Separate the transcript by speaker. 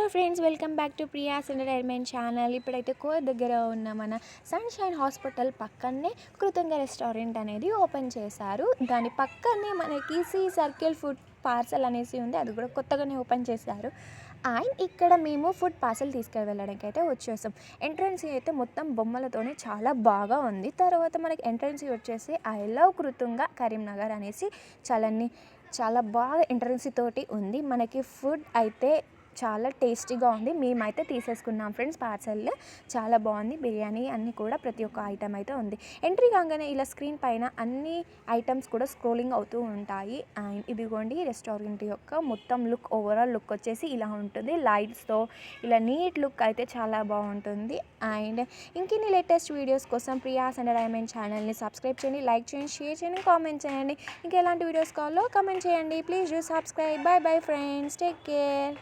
Speaker 1: Hello friends, welcome back to Priya's entertainment channel. ఇప్పుడైతే core దగ్గర ఉన్న మన సన్షైన్ హాస్పిటల్ పక్కనే కృతంగ రెస్టారెంట్ అనేది ఓపెన్ చేశారు. దాని పక్కనే మనకి సి సర్కిల్ ఫుడ్ పార్సల్ అనేసి ఉంది, అది కూడా కొత్తగానే ఓపెన్ చేశారు. అండ్ ఇక్కడ మేము ఫుడ్ పార్సల్ తీసుకెళ్ళడానికి అయితే వచ్చేసాం. ఎంట్రన్స్ అయితే మొత్తం బొమ్మలతోనే చాలా బాగా ఉంది. తర్వాత మనకి ఎంట్రన్స్ వచ్చేసి ఐ లవ్ కృతంగ కరీంనగర్ అనేసి చాలా బాగా ఎంట్రన్స్ తోటి ఉంది. మనకి ఫుడ్ అయితే చాలా టేస్టీగా ఉంది. మేమైతే తీసేసుకున్నాం ఫ్రెండ్స్ పార్సల్. చాలా బాగుంది. బిర్యానీ అన్నీ కూడా ప్రతి ఒక్క ఐటమ్ అయితే ఉంది. ఎంట్రీ కాగానే ఇలా స్క్రీన్ పైన అన్ని ఐటమ్స్ కూడా స్క్రోలింగ్ అవుతూ ఉంటాయి. అండ్ ఇదిగోండి రెస్టారెంట్ యొక్క మొత్తం లుక్, ఓవరాల్ లుక్ వచ్చేసి ఇలా ఉంటుంది. లైట్స్తో ఇలా నీట్ లుక్ అయితే చాలా బాగుంటుంది. అండ్ ఇంకెన్ని లేటెస్ట్ వీడియోస్ కోసం ప్రియాస్ ఎంటర్టైన్మెంట్ ఛానల్ని సబ్స్క్రైబ్ చేయండి, లైక్ చేయండి, షేర్ చేయండి, కామెంట్ చేయండి. ఇంకా ఎలాంటి వీడియోస్ కావాలో కామెంట్ చేయండి. Please do subscribe. By bye friends, take care.